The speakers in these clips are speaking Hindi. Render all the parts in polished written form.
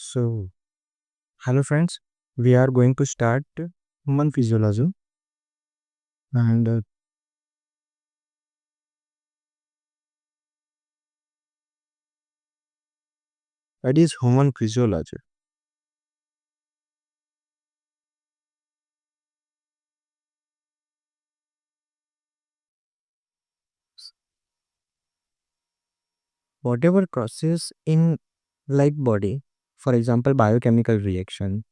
So, hello friends, we are going to start human physiology and what is human physiology? Whatever process in like body, for example, biochemical reaction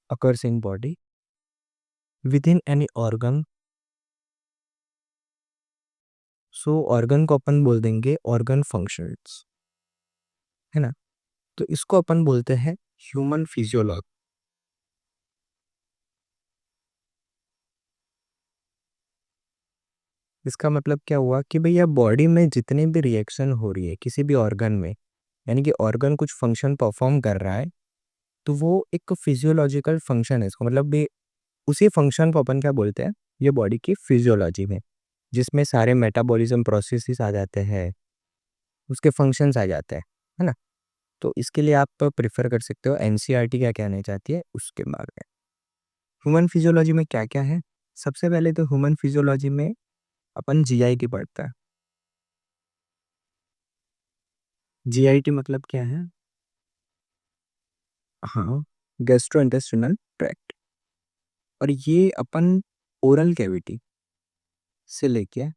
occurs in body within any organ. So organ को अपन बोल देंगे organ functions, है ना? तो इसको अपन बोलते हैं ह्यूमन फिजियोलॉजी। इसका मतलब क्या हुआ कि भैया बॉडी में जितने भी रिएक्शन हो रही है किसी भी ऑर्गन में, यानी कि ऑर्गन कुछ फंक्शन परफॉर्म कर रहा है, तो वो एक फिजियोलॉजिकल फंक्शन है। इसको मतलब भी उसी फंक्शन को अपन क्या बोलते हैं, ये बॉडी की फिजियोलॉजी में, जिसमें सारे मेटाबॉलिज्म प्रोसेसेस आ जाते हैं, उसके फंक्शंस आ जाते हैं, है ना? तो इसके लिए आप प्रिफर कर सकते हो एनसीईआरटी क्या कहना चाहती है उसके बारे में। ह्यूमन फिजियोलॉजी में क्या क्या है? सबसे पहले तो ह्यूमन फिजियोलॉजी में अपन जीआई की पढ़ता है। जीआईटी मतलब क्या है? हाँ, गैस्ट्रो इंटेस्टिनल ट्रैक्ट। और ये अपन ओरल कैविटी से लेके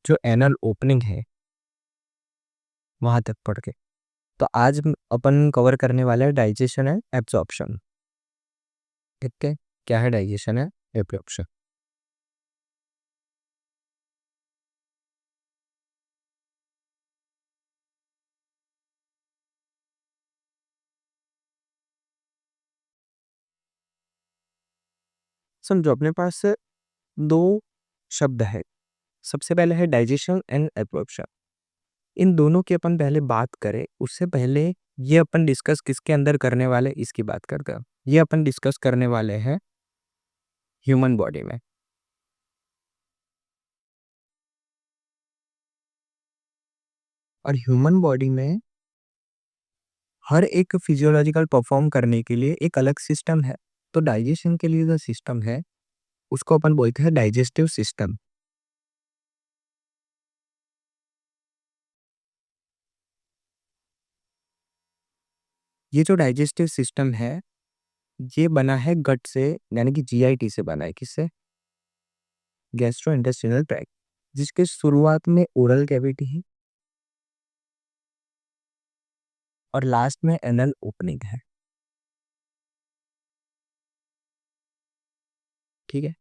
जो एनल ओपनिंग है वहां तक पढ़ के, तो आज अपन कवर करने वाला है डाइजेशन एंड एब्जॉर्प्शन। ठीक है, क्या है डाइजेशन है एब्जॉर्प्शन? समझो अपने पास दो शब्द है। सबसे पहले है डाइजेशन एंड एब्जॉर्प्शन। इन दोनों की अपन पहले बात करें उससे पहले ये अपन डिस्कस किसके अंदर करने वाले इसकी बात करते हैं। ये अपन डिस्कस करने वाले हैं ह्यूमन बॉडी में। और ह्यूमन बॉडी में हर एक फिजियोलॉजिकल परफॉर्म करने के लिए एक अलग सिस्टम है। तो डाइजेशन के लिए जो सिस्टम है उसको अपन बोलते हैं डाइजेस्टिव सिस्टम। ये जो डाइजेस्टिव सिस्टम है ये बना है गट से, यानी कि जीआईटी से बना है। किससे? गैस्ट्रो इंटेस्टिनल ट्रैक्ट, जिसके शुरुआत में ओरल कैविटी है और लास्ट में एनल ओपनिंग है। ठीक है,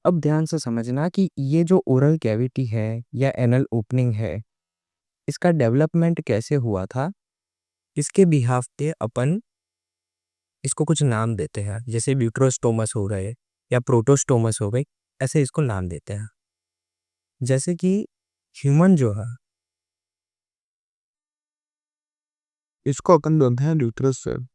अब ध्यान से समझना कि ये जो ओरल कैविटी है या एनल ओपनिंग है, इसका डेवलपमेंट कैसे हुआ था, इसके बिहाफ पे अपन इसको कुछ नाम देते हैं। जैसे ब्यूट्रोस्टोमस हो गए या प्रोटोस्टोमस हो गई, ऐसे इसको नाम देते हैं। जैसे कि ह्यूमन जो है इसको अपन बोलते हैं ड्यूटरस सेल।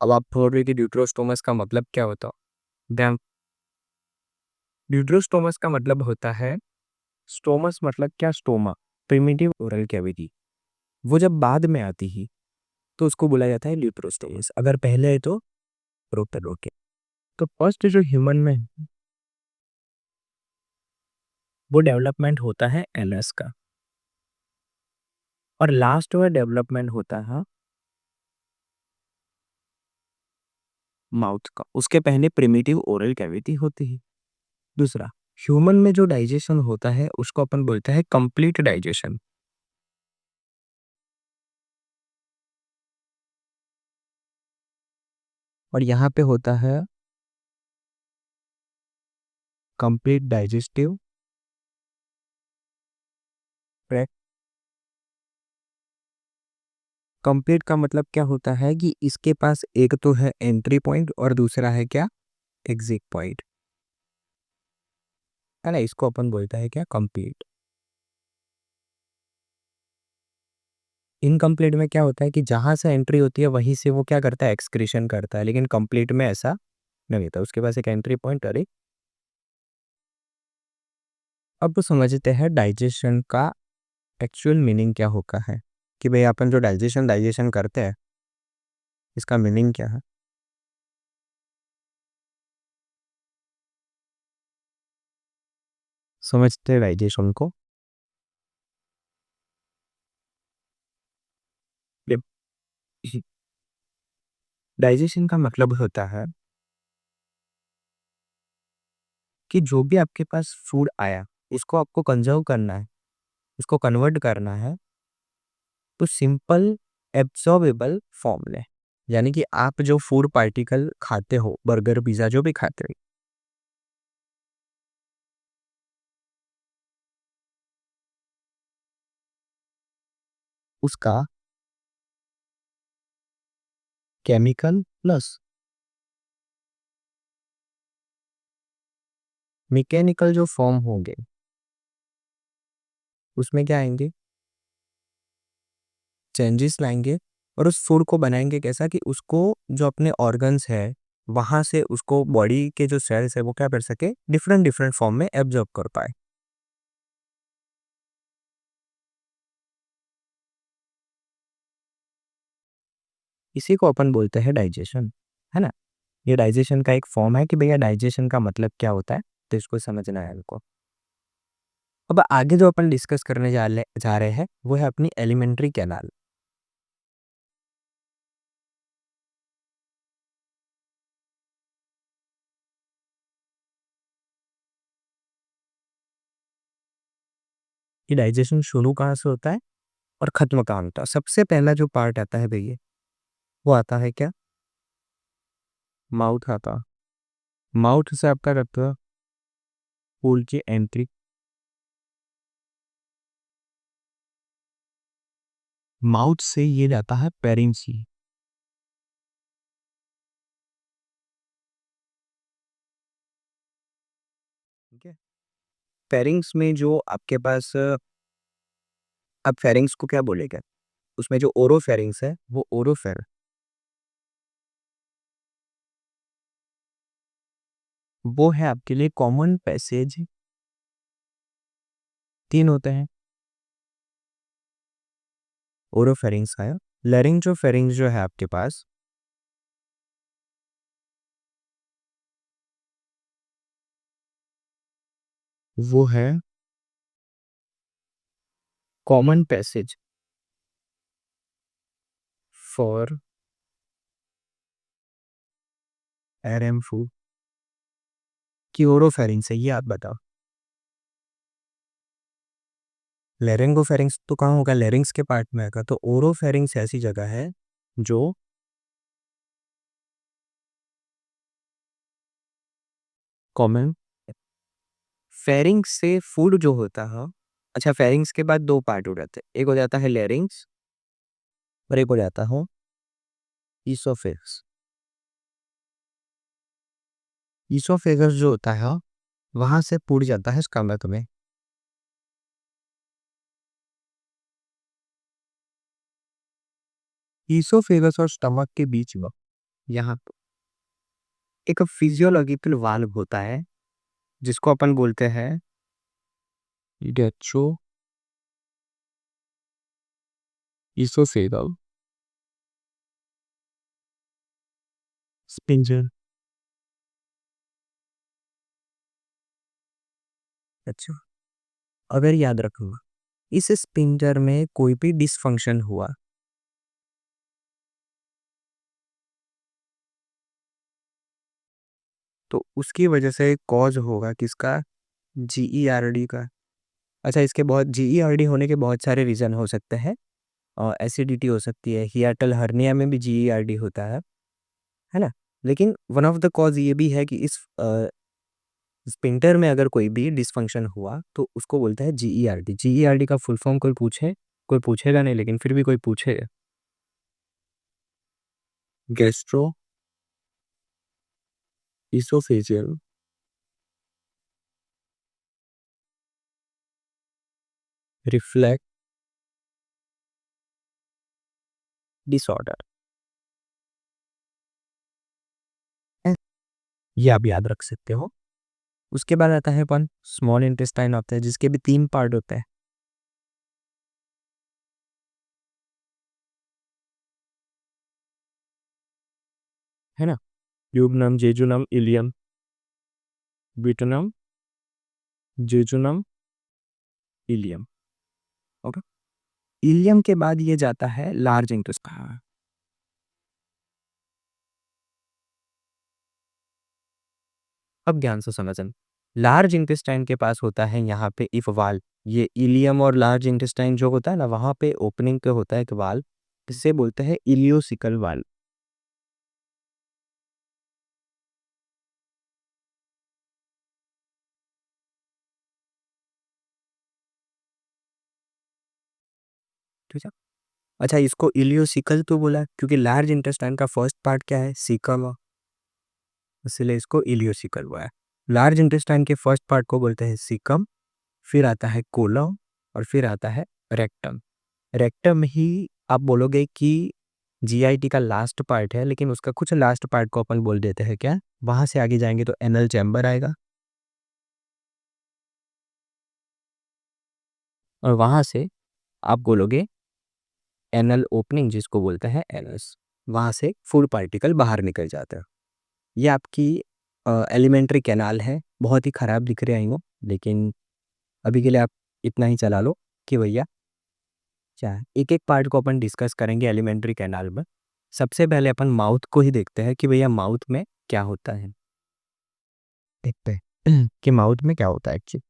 अब आप बोल रहे कि ड्यूट्रोस्टोमस का मतलब क्या होता है? ध्यान, ड्यूट्रोस्टोमस का मतलब होता है, स्टोमस मतलब क्या? Stoma, primitive oral cavity. वो जब बाद में आती है तो उसको बोला जाता है ड्यूट्रोस्टोमस। अगर पहले है तो प्रोटोरोके। तो फर्स्ट जो ह्यूमन में वो डेवलपमेंट होता है एनस का, और लास्ट में डेवलपमेंट होता है माउथ का। उसके पहले प्रिमिटिव ओरल कैविटी होती है। दूसरा, ह्यूमन में जो डाइजेशन होता है उसको अपन बोलते हैं कंप्लीट डाइजेशन। और यहाँ पे होता है कंप्लीट डाइजेस्टिव ट्रैक्ट। कंप्लीट का मतलब क्या होता है कि इसके पास एक तो है एंट्री पॉइंट और दूसरा है क्या? एग्जिट पॉइंट, है ना? इसको अपन बोलता है क्या? कंप्लीट। इनकम्प्लीट में क्या होता है कि जहाँ से एंट्री होती है वहीं से वो क्या करता है, एक्सक्रीशन करता है, लेकिन कंप्लीट में ऐसा नहीं होता, उसके पास एक एंट्री पॉइंट। अरे अब समझते हैं डाइजेशन का एक्चुअल मीनिंग क्या होता है, कि भाई अपन जो डाइजेशन डाइजेशन करते हैं इसका मीनिंग क्या है। समझते हैं डाइजेशन को। डाइजेशन का मतलब होता है कि जो भी आपके पास फूड आया उसको आपको कंजर्व करना है, उसको कन्वर्ट करना है तो सिंपल एब्सॉर्बेबल फॉर्म में। यानी कि आप जो फूड पार्टिकल खाते हो, बर्गर पिज्जा जो भी खाते हो, उसका केमिकल प्लस मैकेनिकल जो फॉर्म होंगे उसमें क्या आएंगे, चेंजेस लाएंगे। और उस फूड को बनाएंगे कैसा कि उसको जो अपने ऑर्गन्स है वहां से उसको बॉडी के जो सेल्स है वो क्या कर सके, डिफरेंट डिफरेंट फॉर्म में एब्जॉर्ब कर पाए। इसी को अपन बोलते हैं डाइजेशन, है ना। ये डाइजेशन का एक फॉर्म है कि भैया डाइजेशन का मतलब क्या होता है, तो इसको समझना है हमको। अब आगे जो अपन डिस्कस करने जा रहे हैं वो है अपनी एलिमेंट्री कैनाल। ये डाइजेशन शुरू कहाँ से होता है और खत्म कहाँ होता है। सबसे पहला जो पार्ट आता है भैया वो आता है क्या, माउथ आता। माउथ से आपका रहता है फूड की एंट्री। माउथ से ये जाता है पेरिंची। ठीक है। फेरिंग्स में जो आपके पास अब फेरिंग्स को क्या बोलेगा, उसमें जो ओरोफेरिंग्स है वो ओरोफेर, वो है आपके लिए कॉमन पैसेज। तीन होते हैं, ओरोफेरिंग्स आया। लेरिंग जो फेरिंग्स जो है आपके पास वो है कॉमन पैसेज फॉर एरएम फूड। की ओरोफेरिंग्स है ये आप बताओ। लेरिंगोफेरिंग्स तो कहाँ होगा, लेरिंग्स के पार्ट में आएगा। तो ओरोफेरिंग्स ऐसी जगह है जो कॉमन फेरिंग्स से फूड जो होता है। अच्छा, फेरिंग्स के बाद दो पार्ट हो जाते हैं, एक हो जाता है लेरिंग्स और एक हो जाता है ईसोफेगस। ईसोफेगस जो होता है वहां से फूड जाता है स्टमक में। ईसोफेगस और स्टमक के बीच में यहाँ एक फिजियोलॉजिकल वाल्व होता है जिसको अपन बोलते हैं गैस्ट्रो ईसोफेगल स्पिंजर। अच्छा, अगर याद रखूंगा इस स्पिंजर में कोई भी डिसफंक्शन हुआ तो उसकी वजह से कॉज होगा किसका, जीईआरडी का। अच्छा, इसके बहुत जीईआरडी होने के बहुत सारे रीज़न हो सकते हैं। एसिडिटी हो सकती है, हियाटल हर्निया में भी जीईआरडी होता है ना। लेकिन वन ऑफ द कॉज ये भी है कि इस स्पिंटर में अगर कोई भी डिसफंक्शन हुआ तो उसको बोलता है जीईआरडी। जीईआरडी का फुल फॉर्म कोई पूछे, कोई पूछेगा नहीं लेकिन फिर भी कोई पूछेगा, गैस्ट्रो इसोफेजियल रिफ्लेक्स डिसऑर्डर। ये आप याद रख सकते हो। उसके बाद आता है अपन स्मॉल इंटेस्टाइन होता है जिसके भी 3 पार्ट होते हैं, है ना? ड्यूोडेनम, जेजुनम, इलियम, ब्यूटेनम, जेजुनम, इलियम। ओके। इलियम के बाद ये जाता है लार्ज इंटेस्टाइन। अब ध्यान से समझना, लार्ज इंटेस्टाइन के पास होता है यहाँ पे इफ वाल। ये इलियम और लार्ज इंटेस्टाइन जो होता है ना, वहाँ पे ओपनिंग पे होता है एक वाल, जिसे बोलते हैं इलियोसिकल वाल। ठीक है। अच्छा, इसको इलियोसिकल तो बोला क्योंकि लार्ज इंटेस्टाइन का फर्स्ट पार्ट क्या है, सीकम, इसलिए इसको इलियोसिकल हुआ है। लार्ज इंटेस्टाइन के फर्स्ट पार्ट को बोलते हैं सीकम, फिर आता है कोलम, और फिर आता है रेक्टम। रेक्टम ही आप बोलोगे कि जीआईटी का लास्ट पार्ट है, लेकिन उसका कुछ लास्ट पार्ट को अपन बोल देते हैं क्या, वहां से आगे जाएंगे तो एनल चैम्बर आएगा, और वहां से आप बोलोगे एनल ओपनिंग जिसको बोलते हैं एनस, वहां से फूड पार्टिकल बाहर निकल जाता है। ये आपकी एलिमेंट्री कैनाल है, बहुत ही खराब दिख रहे हैं वो, लेकिन अभी के लिए आप इतना ही चला लो कि भैया क्या है। एक एक पार्ट को अपन डिस्कस करेंगे एलिमेंट्री कैनाल में। सबसे पहले अपन माउथ को ही देखते हैं कि भैया माउथ में क्या होता है। देखते हैं कि माउथ में क्या होता है एक्चुअली।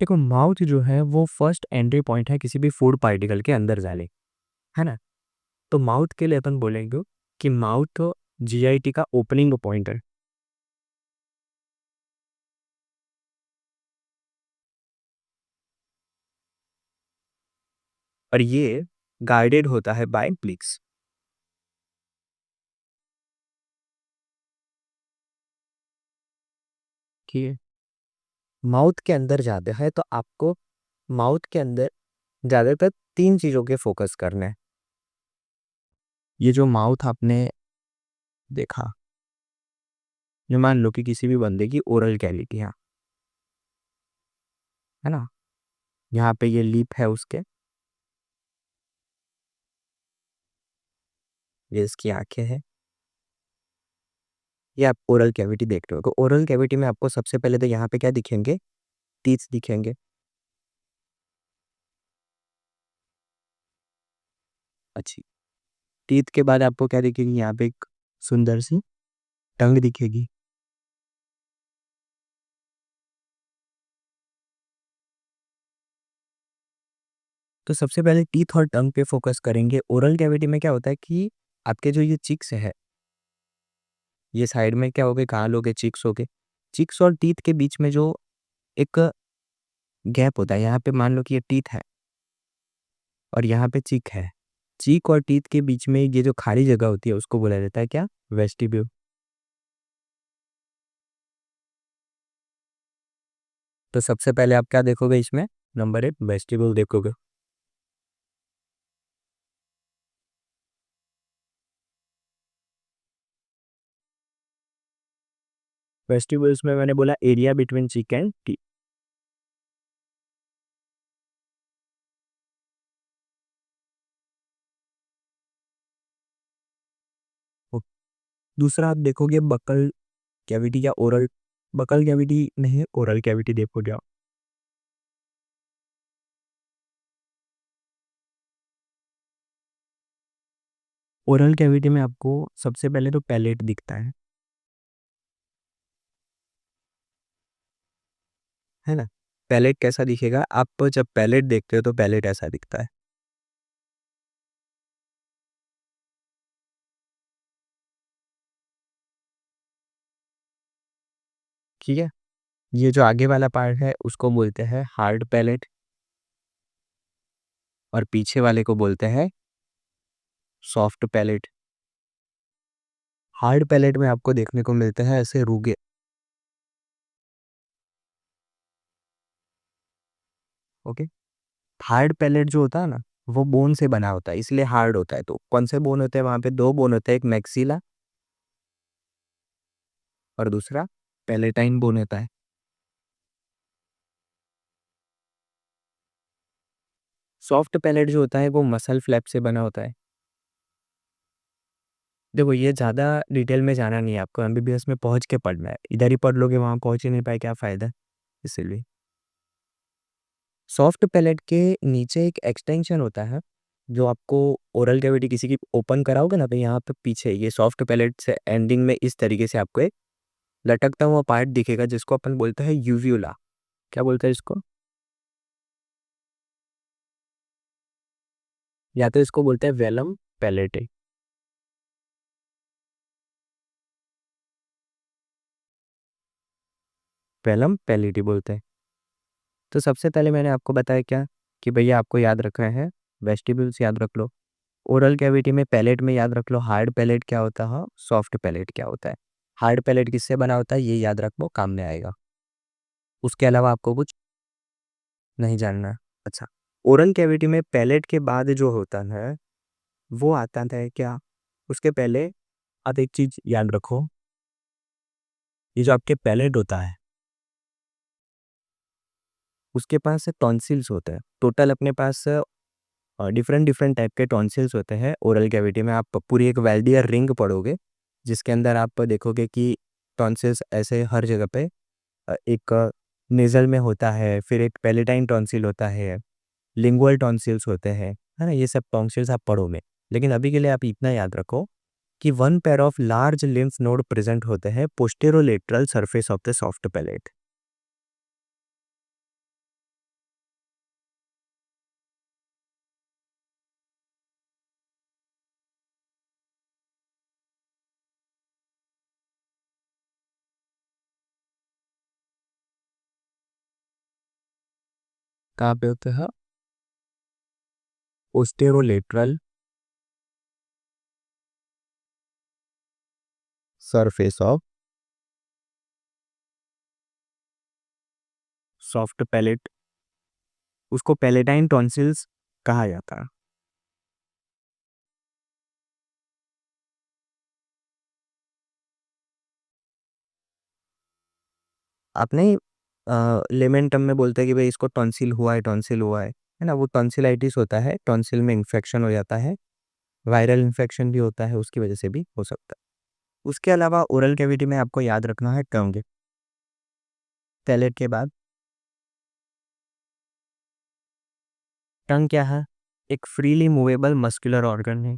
देखो, माउथ जो है वो फर्स्ट एंट्री पॉइंट है किसी भी फूड पार्टिकल के अंदर जाने, है ना? तो माउथ के लिए अपन बोलेंगे कि माउथ जीआईटी का ओपनिंग पॉइंट है, और ये गाइडेड होता है बाय प्लिक्स। ठीक है। माउथ के अंदर जाते हैं तो आपको माउथ के अंदर ज़्यादातर 3 चीज़ों के फोकस करना है। ये जो माउथ आपने देखा, जो मान लो कि किसी भी बंदे की ओरल कैविटी है ना, यहाँ पे ये लिप है उसके, ये इसकी आंखें हैं, ये आप ओरल कैविटी देख रहे हो। तो ओरल कैविटी में आपको सबसे पहले तो यहाँ पे क्या दिखेंगे, टीथ दिखेंगे। अच्छी। टीथ के बाद आपको क्या दिखेगी, यहाँ पे एक सुंदर सी टंग दिखेगी। तो सबसे पहले टीथ और टंग पे फोकस करेंगे। ओरल कैविटी में क्या होता है कि आपके जो ये चिक्स है, ये साइड में क्या हो गए, कहाँ लोगे, चिक्स हो गए। चिक्स और टीथ के बीच में जो एक गैप होता है, यहाँ पे मान लो कि ये टीथ है और यहाँ पे चीक है। चीक और टीथ के बीच में ये जो खाली जगह होती है उसको बोला जाता है क्या, वेस्टिब्यूल। तो सबसे पहले आप क्या देखोगे इसमें, नंबर 1 वेस्टिब्यूल देखोगे। वेस्टिब्यूल्स में मैंने बोला area between cheek and teeth. दूसरा आप देखोगे बकल कैविटी या ओरल, बकल कैविटी नहीं, ओरल कैविटी देखोगे आप। ओरल कैविटी में आपको सबसे पहले तो पैलेट दिखता है ना? पैलेट कैसा दिखेगा, आप जब पैलेट देखते हो तो पैलेट ऐसा दिखता है। ठीक है। ये जो आगे वाला पार्ट है उसको बोलते हैं हार्ड पैलेट, और पीछे वाले को बोलते हैं सॉफ्ट पैलेट। हार्ड पैलेट में आपको देखने को मिलते हैं ऐसे रूगे। ओके। हार्ड पैलेट जो होता है ना, वो बोन से बना होता है, इसलिए हार्ड होता है। तो कौन से बोन होते हैं वहाँ पे? दो बोन होते हैं, एक मैक्सिला और दूसरा पैलेटाइन बोन होता है। सॉफ्ट पैलेट जो होता है वो मसल फ्लैप से बना होता है। देखो, ये ज़्यादा डिटेल में जाना नहीं है आपको, एमबीबीएस में पहुँच के पढ़ना है। इधर ही पढ़ लोगे, वहाँ पहुँच ही नहीं पाए, क्या फ़ायदा? इसीलिए सॉफ्ट पैलेट के नीचे एक एक्सटेंशन होता है, जो आपको ओरल कैविटी किसी की ओपन कराओगे ना, तो यहाँ पे पीछे ये सॉफ्ट पैलेट से एंडिंग में इस तरीके से आपको एक लटकता हुआ पार्ट दिखेगा, जिसको अपन बोलते हैं यूव्यूला। क्या बोलते हैं इसको? या तो इसको बोलते हैं वेलम पैलेटे। वेलम पैलेटी बोलते हैं। तो सबसे पहले मैंने आपको बताया क्या, कि भैया आपको याद रखना है, वेस्टिब्यूल्स याद रख लो, ओरल कैविटी में पैलेट में याद रख लो हार्ड पैलेट क्या होता है, सॉफ्ट पैलेट क्या होता है। हार्ड पैलेट किससे बना होता है, ये याद रखो, काम में आएगा। उसके अलावा आपको कुछ नहीं जानना है। अच्छा, ओरल कैविटी में पैलेट के बाद जो होता है वो आता है क्या, उसके पहले आप एक चीज याद रखो, ये जो आपके पैलेट होता है उसके पास टॉन्सिल्स होते हैं। टोटल अपने पास डिफरेंट डिफरेंट टाइप के टॉन्सिल्स होते हैं ओरल कैविटी में। आप पूरी एक वेल्डियर रिंग पढ़ोगे, जिसके अंदर आप देखोगे कि टॉन्सिल्स ऐसे हर जगह पे एक नेज़ल में होता है, फिर एक पैलेटाइन टॉन्सिल होता है, लिंगुअल टॉन्सिल्स होते हैं, है ना? ये सब टॉन्सिल्स आप पढ़ोगे। लेकिन अभी के लिए आप इतना याद रखो कि one pair of large lymph node present होते हैं posterolateral surface of the soft palate. कहाँ पे होते हैं? Posterolateral surface of soft palate, उसको पैलेटाइन टॉन्सिल्स कहा जाता है। आपने लेमन टर्म में बोलते हैं कि भाई इसको टॉन्सिल हुआ है, टॉन्सिल हुआ है ना? वो टॉन्सिलाइटिस होता है, टॉन्सिल में इन्फेक्शन हो जाता है, वायरल इन्फेक्शन भी होता है, उसकी वजह से भी हो सकता है। उसके अलावा ओरल कैविटी में आपको याद रखना है टंग। पैलेट के बाद टंग क्या है? एक फ्रीली मूवेबल मस्कुलर ऑर्गन है।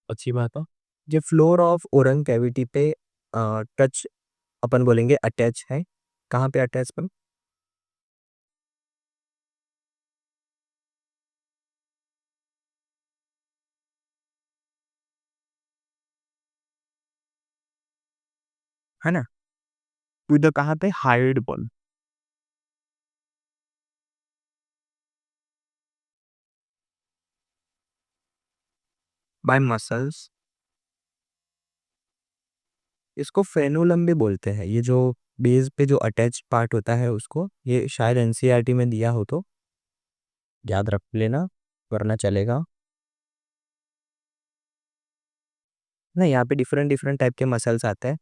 अच्छी बात है। ये फ्लोर ऑफ ओरल कैविटी पे टच, अपन बोलेंगे अटैच है। कहाँ पे अटैच पर? है ना? उधर कहाँ पे? Hide ball by muscles. इसको फ्रेनुलम भी बोलते हैं। ये जो बेस पे जो अटैच पार्ट होता है उसको, ये शायद एनसीईआरटी में दिया हो तो याद रख लेना, वरना चलेगा। ना, यहाँ पे डिफरेंट डिफरेंट टाइप के मसल्स आते हैं,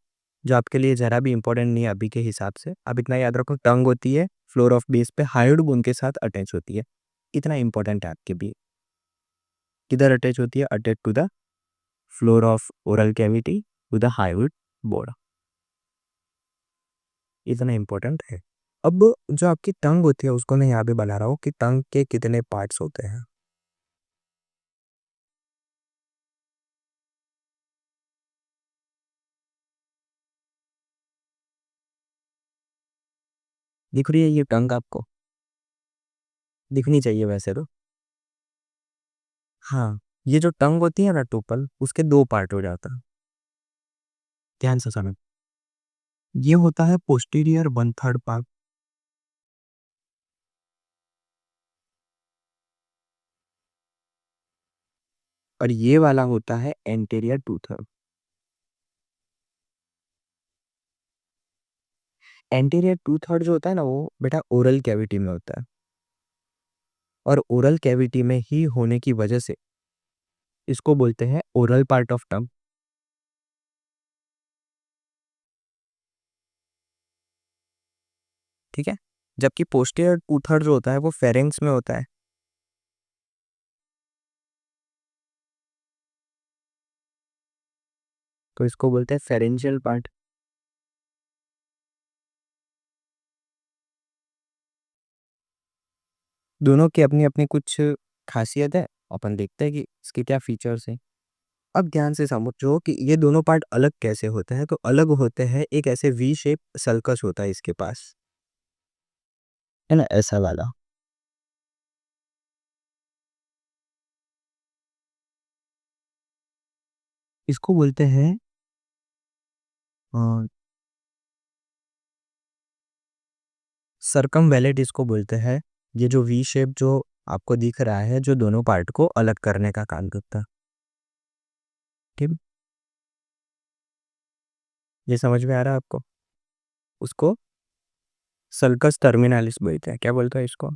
जो आपके लिए ज़रा भी इंपॉर्टेंट नहीं है अभी के हिसाब से। अब इतना याद रखो, टंग होती है फ्लोर ऑफ बेस पे हायोइड बोन के साथ अटैच होती है। इतना इंपॉर्टेंट है आपके भी। किधर अटैच होती है? Attach to the floor of oral cavity to the hyoid bone. इतना इंपॉर्टेंट है। अब जो आपकी टंग होती है उसको मैं यहाँ पे बना रहा हूँ कि टंग के कितने पार्ट्स होते हैं। दिख रही है ये टंग आपको? दिखनी चाहिए वैसे तो। हाँ, ये जो टंग होती है ना टोपल, उसके दो पार्ट हो जाता है। ध्यान से समझ। ये होता है पोस्टीरियर वन थर्ड पार्ट। और ये वाला होता है anterior two third. Anterior two third जो होता है ना, वो बेटा ओरल कैविटी में होता है। और ओरल कैविटी में ही होने की वजह से इसको बोलते हैं ओरल पार्ट ऑफ टंग। ठीक है। जबकि पोस्टीरियर टू थर्ड जो होता है वो फेरेंक्स में होता है। तो इसको बोलते हैं फेरेंशियल पार्ट। दोनों की अपनी अपनी कुछ खासियत है, अपन देखते हैं कि इसके क्या फीचर्स हैं। अब ध्यान से समझो कि ये दोनों पार्ट अलग कैसे होते हैं। तो अलग होते हैं, एक ऐसे वी शेप सल्कस होता है इसके पास, है ना, ऐसा वाला। इसको बोलते हैं सरकम वैलेट, इसको बोलते हैं। ये जो वी शेप जो आपको दिख रहा है, जो दोनों पार्ट को अलग करने का काम करता है। ठीक। ये समझ में आ रहा है आपको? उसको सल्कस टर्मिनालिस बोलते हैं। क्या बोलते हैं इसको?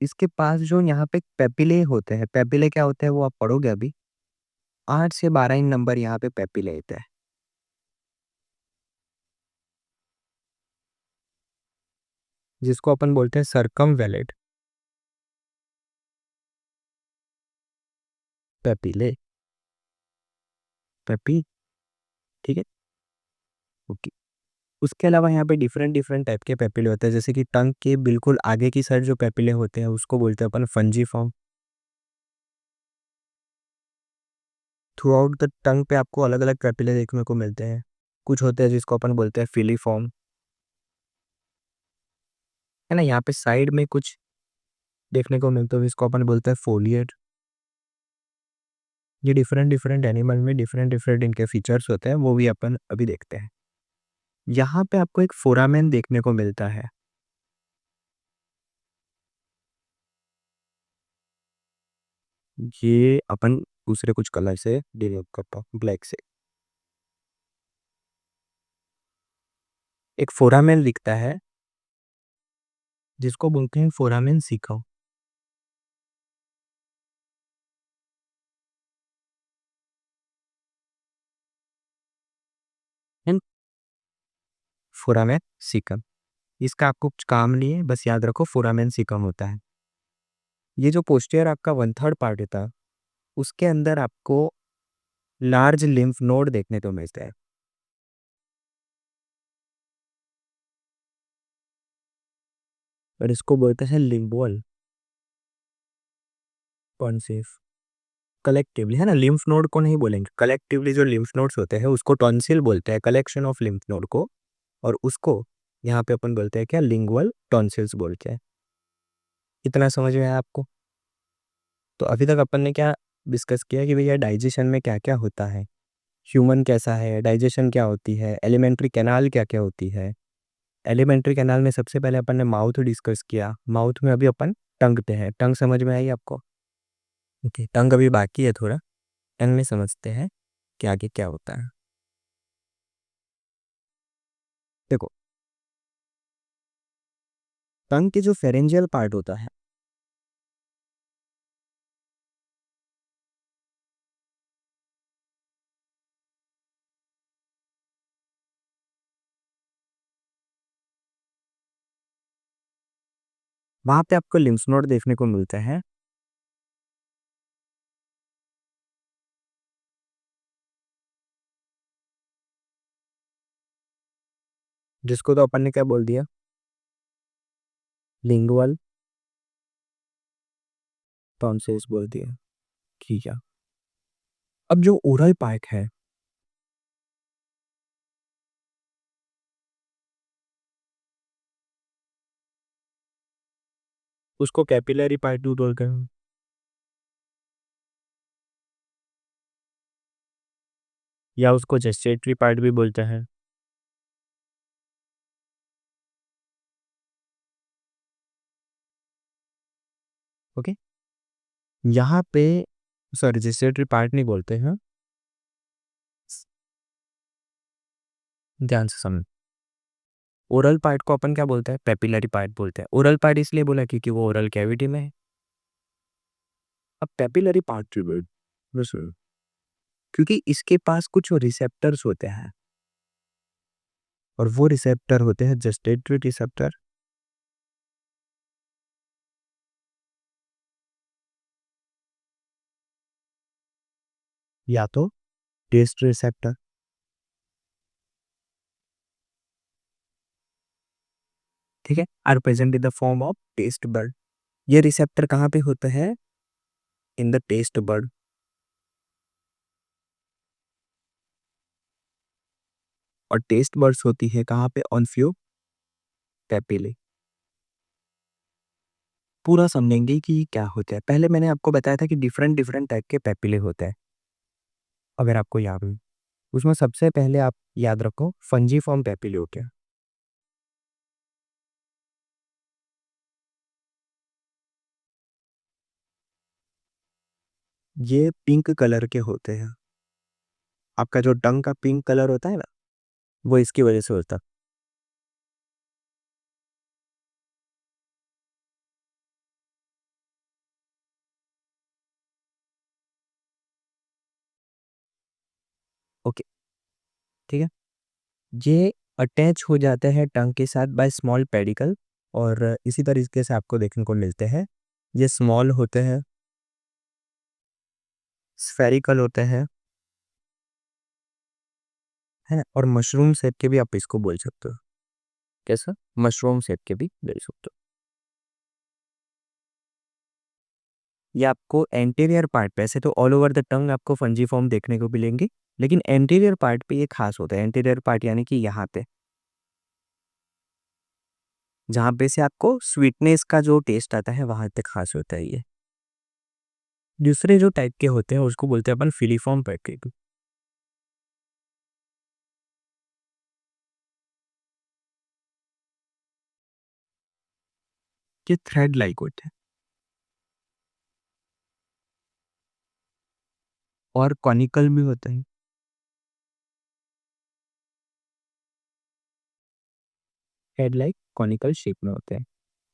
इसके पास जो यहाँ पे पेपिले होते हैं, पेपिले क्या होते हैं वो आप पढ़ोगे अभी। 8 से 12 इन नंबर यहाँ पे पेपिले होते हैं, जिसको अपन बोलते हैं सरकम वैलेट पेपिले, पेपी। ठीक है। ओके। उसके अलावा यहाँ पे डिफरेंट डिफरेंट टाइप के पेपिले होते हैं, जैसे कि टंग के बिल्कुल आगे की साइड जो पेपिले होते हैं उसको बोलते हैं अपन fungiform. Throughout the tongue पे आपको अलग अलग पेपिले देखने को मिलते हैं। कुछ होते हैं जिसको अपन बोलते हैं फिलीफॉर्म, है ना। यहाँ पे साइड में कुछ देखने को मिलते हैं जिसको अपन बोलते हैं फोलिएट। ये डिफरेंट डिफरेंट एनिमल में डिफरेंट डिफरेंट इनके फीचर्स होते हैं, वो भी अपन अभी देखते हैं। यहाँ पे आपको एक फोरामेन देखने को मिलता है। ये अपन दूसरे कुछ कलर से डिनोट करता हूँ, ब्लैक से। एक फोरामेन दिखता है जिसको बोलते हैं foramen caeca. And foramen caecum, इसका आपको कुछ काम नहीं है, बस याद रखो फोरामेन सीकम होता है। ये जो पोस्टियर आपका वन थर्ड पार्ट था, उसके अंदर आपको लार्ज लिम्फ नोड देखने को मिलता है। और इसको बोलते हैं लिम्बोल टॉन्सिल। कलेक्टिवली, है ना, लिम्फ नोड को नहीं बोलेंगे, कलेक्टिवली जो लिम्फ नोड्स होते हैं उसको टॉन्सिल बोलते हैं, कलेक्शन ऑफ लिम्फ नोड को। और उसको यहाँ पे अपन बोलते हैं क्या, लिंगुअल टॉन्सिल्स बोलते हैं। इतना समझ में आया आपको? तो अभी तक अपन ने क्या डिस्कस किया कि भैया डाइजेशन में क्या क्या होता है, ह्यूमन कैसा है, डाइजेशन क्या होती है, एलिमेंट्री कैनाल क्या क्या होती है। एलिमेंट्री कैनाल में सबसे पहले अपन ने माउथ डिस्कस किया, माउथ में अभी अपन टंग पे हैं। टंग समझ में आई आपको? ओके, टंग अभी बाकी है थोड़ा। टंग में समझते हैं कि आगे क्या होता है। देखो, टंग के जो फेरेंजियल पार्ट होता है, वहां पे आपको लिम्फ नोड देखने को मिलते हैं, जिसको तो अपन ने क्या बोल दिया, लिंगुअल टॉन्सिल्स बोल दिया। ठीक है। अब जो ओरल पार्ट है, उसको कैपिलरी पार्ट भी बोलते हैं। या उसको जेस्टेटरी पार्ट भी बोलते हैं। ओके, यहाँ पे सॉरी जेस्टेटरी पार्ट नहीं बोलते हैं, ध्यान से समझ। ओरल पार्ट को अपन क्या बोलते हैं? पेपिलरी पार्ट बोलते हैं। ओरल पार्ट इसलिए बोला क्योंकि वो ओरल कैविटी में है। अब पेपिलरी पार्ट क्यों बोल वैसे? क्योंकि इसके पास कुछ रिसेप्टर्स होते हैं और वो रिसेप्टर होते हैं जेस्टेटरी रिसेप्टर या तो टेस्ट रिसेप्टर। ठीक है, are present in the form of taste bud. ये रिसेप्टर कहाँ पे होता है? In the taste bud. और टेस्ट बर्ड्स होती है कहाँ पे? On few papillae. पूरा समझेंगे कि क्या होता है। पहले मैंने आपको बताया था कि डिफरेंट डिफरेंट टाइप के पेपिले होते हैं, अगर आपको याद हो। उसमें सबसे पहले आप याद रखो फंजीफॉर्म पेपिले होते हैं। ये पिंक कलर के होते हैं। आपका जो टंग का पिंक कलर होता है ना, वो इसकी वजह से होता है। ओके, ठीक है। ये अटैच हो जाते हैं टंग के साथ बाय स्मॉल पेडिकल, और इसी तरीके से आपको देखने को मिलते हैं। ये स्मॉल होते हैं, स्फेरिकल होते हैं, है ना, और मशरूम शेप के भी आप इसको बोल सकते हो। कैसा? मशरूम शेप के भी बोल सकते हो। ये आपको एंटीरियर पार्ट पे, ऐसे तो ऑल ओवर द टंग आपको फंजी फॉर्म देखने को मिलेंगे, लेकिन एंटीरियर पार्ट पे ये खास होता है। एंटीरियर पार्ट यानी कि यहाँ पे, जहाँ पे से आपको स्वीटनेस का जो टेस्ट आता है वहां पे खास होता है ये। दूसरे जो टाइप के होते हैं उसको बोलते हैं अपन फिलीफॉर्म पैकेट। ये थ्रेड लाइक होते हैं और कॉनिकल भी होते हैं। हेड लाइक कॉनिकल शेप में होते हैं।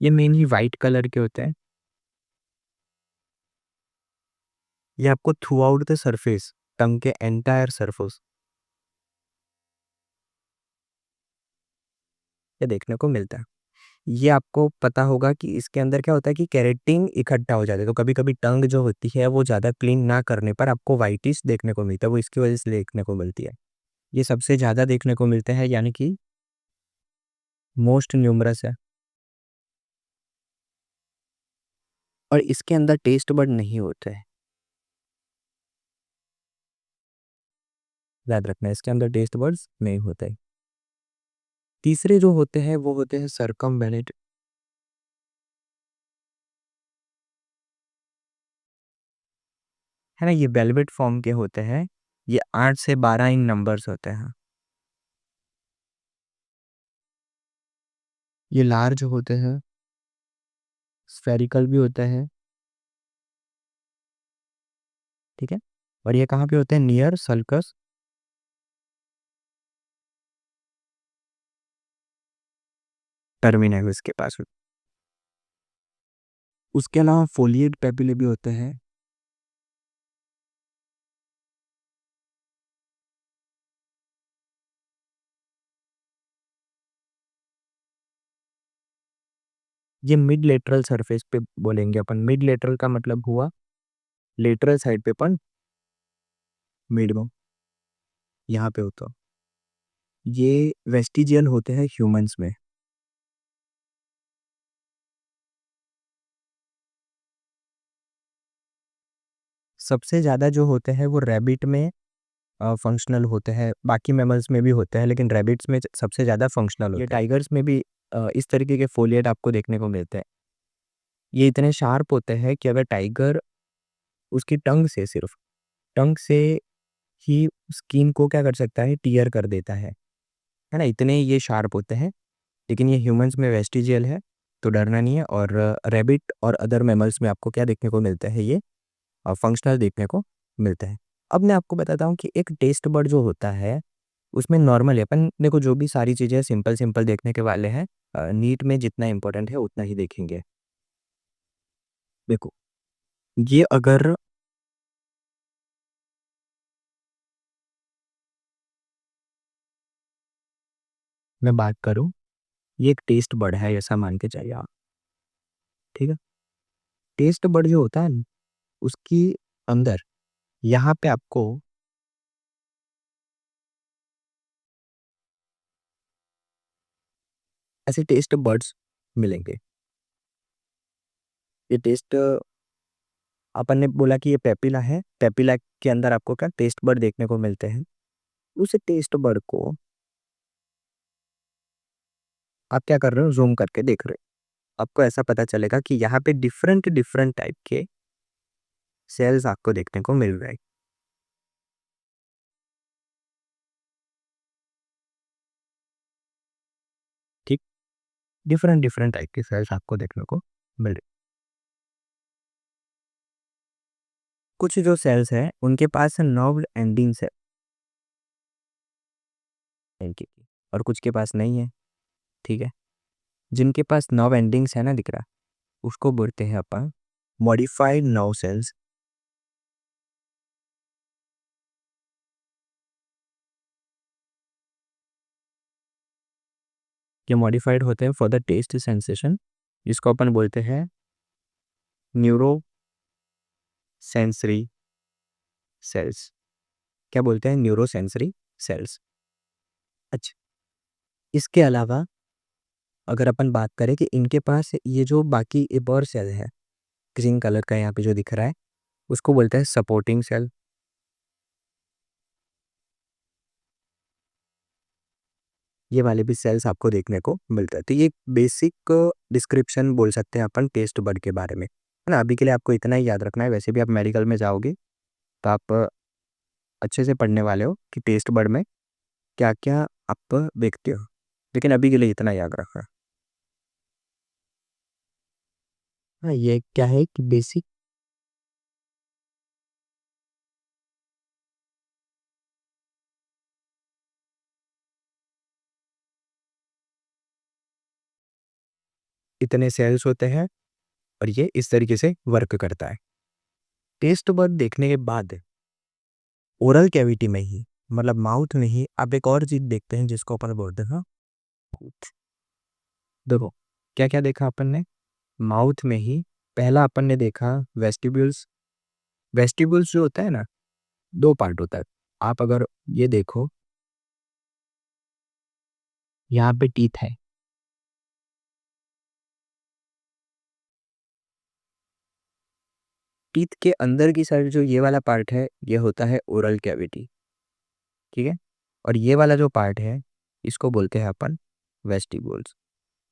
ये मेनली वाइट कलर के होते हैं। ये आपको थ्रू आउट द सरफेस, टंग के एंटायर सरफेस ये देखने को मिलता है। ये आपको पता होगा कि इसके अंदर क्या होता है कि केराटिन इकट्ठा हो जाता है, तो कभी कभी टंग जो होती है वो ज़्यादा क्लीन ना करने पर आपको वाइटिश देखने को मिलता है, वो इसकी वजह से देखने को मिलती है। ये सबसे ज़्यादा देखने को मिलते हैं, यानी कि मोस्ट न्यूमरस है। और इसके अंदर टेस्ट बड नहीं होते हैं, याद रखना है, इसके अंदर टेस्ट बड्स नहीं होते हैं। तीसरे जो होते हैं वो होते हैं सरकमवेनेट, है ना, ये वेलवेट फॉर्म के होते हैं। ये 8 से 12 इन नंबर्स होते हैं। ये लार्ज होते हैं, स्फेरिकल भी होते हैं, ठीक है। और ये कहाँ पे होते हैं? नियर सल्कस टर्मिनस के पास। उसके अलावा फोलिएट पेपिले भी होते हैं। ये मिड लेटरल सरफेस पे बोलेंगे अपन। मिड लेटरल का मतलब हुआ लेटरल साइड पे, अपन मिड में यहाँ पे होता। ये वेस्टिजियल होते हैं ह्यूमंस में। सबसे ज़्यादा जो होते हैं वो रैबिट में फंक्शनल होते हैं, बाकी मैमल्स में भी होते हैं, लेकिन रैबिट्स में सबसे ज़्यादा फंक्शनल होते हैं। ये टाइगर्स में भी इस तरीके के फोलिएट आपको देखने को मिलते हैं। ये इतने शार्प होते हैं कि अगर टाइगर उसकी टंग से, सिर्फ टंग से कि स्किन को क्या कर सकता है, टियर कर देता है ना? इतने ये शार्प होते हैं, लेकिन ये ह्यूमन्स में वेस्टिजियल है, तो डरना नहीं है। और रैबिट और अदर मैमल्स में आपको क्या देखने को मिलता है, ये फंक्शनल देखने को मिलता है। अब मैं आपको बताता हूँ कि एक टेस्ट बड जो होता है, उसमें नॉर्मल है, अपन देखो जो भी सारी चीज़ें सिंपल-सिंपल देखने के वाले हैं, नीट में जितना इम्पोर्टेंट है उतना ही देखेंगे। देखो, ये अगर मैं बात करूँ, ये एक टेस्ट बड है ऐसा मान के चलिए आप, ठीक है? टेस्ट बड जो होता है ना, उसकी अंदर यहाँ पे आपको ऐसे टेस्ट बड्स मिलेंगे। ये टेस्ट अपन ने बोला कि ये पेपिला है, पेपिला के अंदर आपको क्या टेस्ट बड देखने को मिलते हैं। उस टेस्ट बड को आप क्या कर रहे हो, ज़ूम करके देख रहे हो। आपको ऐसा पता चलेगा कि यहाँ पे डिफरेंट डिफरेंट टाइप के सेल्स आपको देखने को मिल रहे हैं, ठीक? डिफरेंट डिफरेंट टाइप के सेल्स आपको देखने को मिल रहे। कुछ जो सेल्स हैं, उनके पास नर्व्ड एंडिंग्स है इनकी, और कुछ के पास नहीं है, ठीक है? जिनके पास नर्व एंडिंग्स है ना दिख रहा, उसको बोलते हैं अपन मॉडिफाइड नर्व सेल्स। ये मॉडिफाइड होते हैं फॉर द टेस्ट सेंसेशन, जिसको अपन बोलते हैं न्यूरो सेंसरी सेल्स। क्या बोलते हैं, न्यूरो सेंसरी सेल्स। अच्छा, इसके अलावा अगर अपन बात करें कि इनके पास ये जो बाकी एक और सेल है, ग्रीन कलर का यहाँ पे जो दिख रहा है, उसको बोलते हैं सपोर्टिंग सेल। ये वाले भी सेल्स आपको देखने को मिलता है। तो ये बेसिक डिस्क्रिप्शन बोल सकते हैं अपन टेस्ट बड के बारे में, है ना? अभी के लिए आपको इतना ही याद रखना है। वैसे भी आप मेडिकल में जाओगे तो आप अच्छे से पढ़ने वाले हो कि टेस्ट बड में क्या क्या आप देखते हो, लेकिन अभी के लिए इतना याद रखना। हाँ, ये क्या है कि बेसिक इतने सेल्स होते हैं और ये इस तरीके से वर्क करता है। टेस्ट बड देखने के बाद ओरल कैविटी में ही, मतलब माउथ में ही, आप एक और चीज देखते हैं जिसको अपन बोलते हैं tooth। देखो, क्या क्या देखा अपन ने माउथ में ही। पहला अपन ने देखा वेस्टिब्यूल्स। वेस्टिब्यूल्स जो होता है ना, दो पार्ट होता है। आप अगर ये देखो, यहाँ पे टीथ है, टीथ के अंदर की साइड जो ये वाला पार्ट है, ये होता है ओरल कैविटी, ठीक है? और ये वाला जो पार्ट है, इसको बोलते हैं अपन वेस्टिब्यूल्स।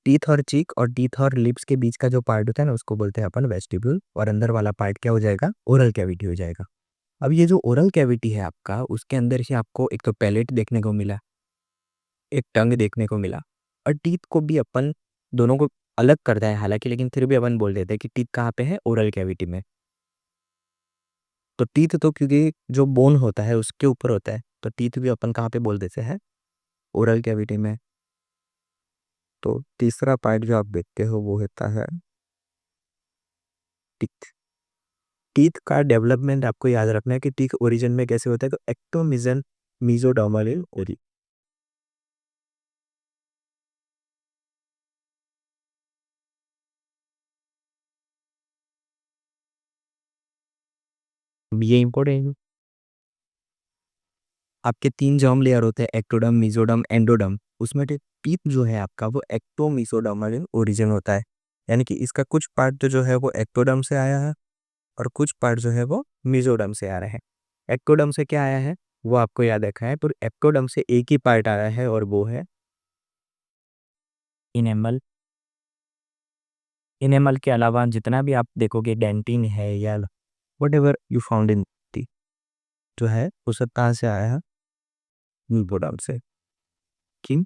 टीथ और चीक और टीथ और लिप्स के बीच का जो पार्ट होता है ना, उसको बोलते हैं अपन वेस्टिब्यूल, और अंदर वाला पार्ट क्या हो जाएगा, ओरल कैविटी हो जाएगा। अब ये जो ओरल कैविटी है आपका, उसके अंदर से आपको एक तो पैलेट देखने को मिला, एक टंग देखने को मिला, और टीथ को भी अपन दोनों को अलग करता है हालांकि, लेकिन फिर भी अपन बोल देते हैं कि टीथ कहाँ पे है, ओरल कैविटी में। तो टीथ तो क्योंकि जो बोन होता है उसके ऊपर होता है, तो टीथ भी अपन कहाँ पे बोल देते हैं, ओरल कैविटी में। तो तीसरा पार्ट जो आप देखते हो वो होता है टीथ। टीथ का डेवलपमेंट आपको याद रखना है कि टीथ ओरिजिन में कैसे होता है, तो एक्टोमिजन मीजोडर्मल इन ओरि। ये इंपॉर्टेंट। आपके तीन जर्म लेयर होते हैं, एक्टोडर्म, मीजोडर्म, एंडोडर्म। उसमें टीथ जो है आपका वो एक्टोमीसोडर्मल इन ओरिजिन होता है, यानी कि इसका कुछ पार्ट जो है वो एक्टोडर्म से आया है और कुछ पार्ट जो है वो मीजोडर्म से आ रहा है। एक्टोडर्म से क्या आया है वो आपको याद रखना है, तो एक्टोडर्म से एक ही पार्ट आया है और वो है इनेमल। इनेमल के अलावा जितना भी आप देखोगे डेंटिन है या what ever you found in, जो है वो सब कहाँ से आया है? न्यूपोडाम से। कि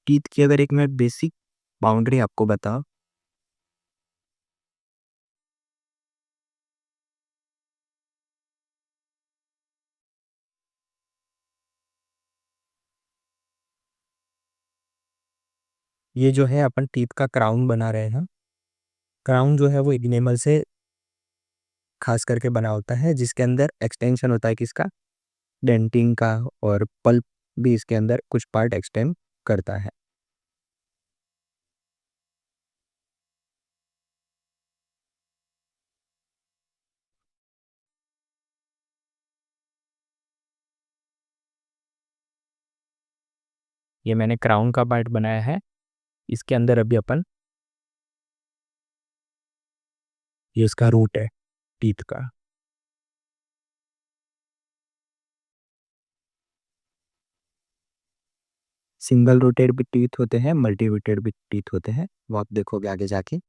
टीथ की अगर एक मैं बेसिक बाउंड्री आपको बताऊं, ये जो है अपन टीथ का क्राउन बना रहे हैं। क्राउन जो है वो एनिमल से खास करके बना होता है, जिसके अंदर एक्सटेंशन होता है किसका? डेंटिंग का। और पल्प भी इसके अंदर कुछ पार्ट एक्सटेंड करता है। ये मैंने क्राउन का पार्ट बनाया है। इसके अंदर अभी अपन, ये उसका रूट है टीथ का। सिंगल रूटेड भी टीथ होते हैं, मल्टी रूटेड भी टीथ होते हैं, वो आप देखोगे आगे जाके।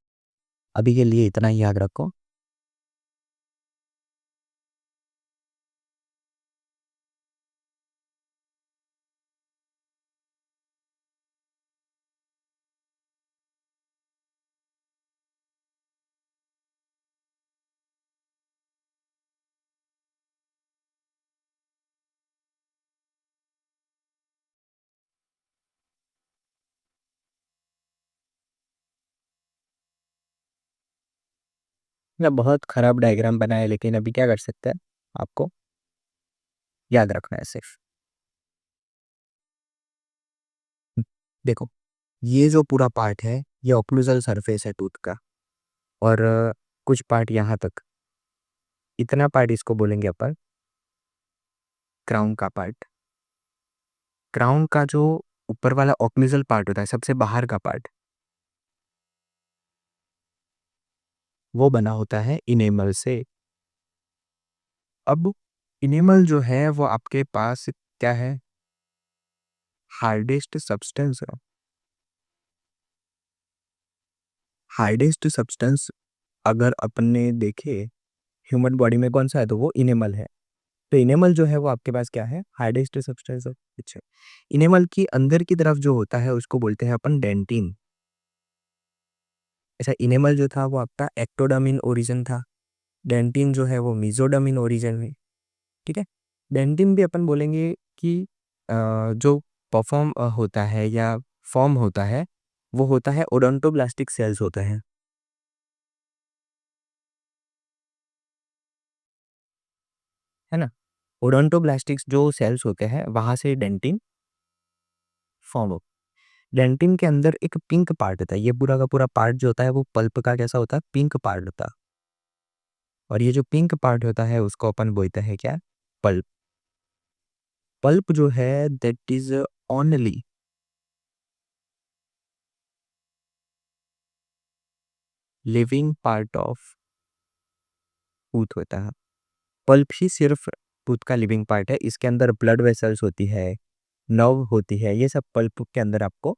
अभी के लिए इतना ही याद रखो। मैं बहुत खराब डायग्राम बनाया, लेकिन अभी क्या कर सकते हैं, आपको याद रखना है सिर्फ। देखो, ये जो पूरा पार्ट है ये ओक्लूजल सरफेस है टूथ का। और कुछ पार्ट यहाँ तक, इतना पार्ट इसको बोलेंगे अपन क्राउन का पार्ट। क्राउन का जो ऊपर वाला ओक्लूजल पार्ट होता है, सबसे बाहर का पार्ट, वो बना होता है इनेमल से। अब इनेमल जो है वो आपके पास क्या है? हार्डेस्ट सब्सटेंस है। हार्डेस्ट सब्सटेंस अगर अपन ने देखे ह्यूमन बॉडी में कौन सा है, तो वो इनेमल है। तो इनेमल जो है वो आपके पास क्या है? हार्डेस्ट सब्सटेंस है। अच्छा, इनेमल की अंदर की तरफ जो होता है उसको बोलते हैं अपन डेंटिन। ऐसा इनेमल जो था वो आपका एक्टोडर्मिन ओरिजिन था। डेंटिन जो है वो मीजोडर्मिन ओरिजिन है। ठीक है। डेंटिन भी अपन बोलेंगे कि जो परफॉर्म होता है या फॉर्म होता है, वो होता है ओडोंटोब्लास्टिक सेल्स होते हैं, है ना? ओडोंटोब्लास्टिक्स जो सेल्स होते हैं वहां से डेंटिन फॉर्म हो। डेंटिन के अंदर एक पिंक पार्ट होता है। ये पूरा का पूरा पार्ट जो होता है वो पल्प का कैसा होता है? पिंक पार्ट होता है। और ये जो पिंक पार्ट होता है उसको अपन बोलते हैं क्या? पल्प। पल्प जो है that is only living part of tooth होता है। पल्प ही सिर्फ टूथ का लिविंग पार्ट है। इसके अंदर ब्लड वेसल्स होती है, नर्व होती है, ये सब पल्प के अंदर आपको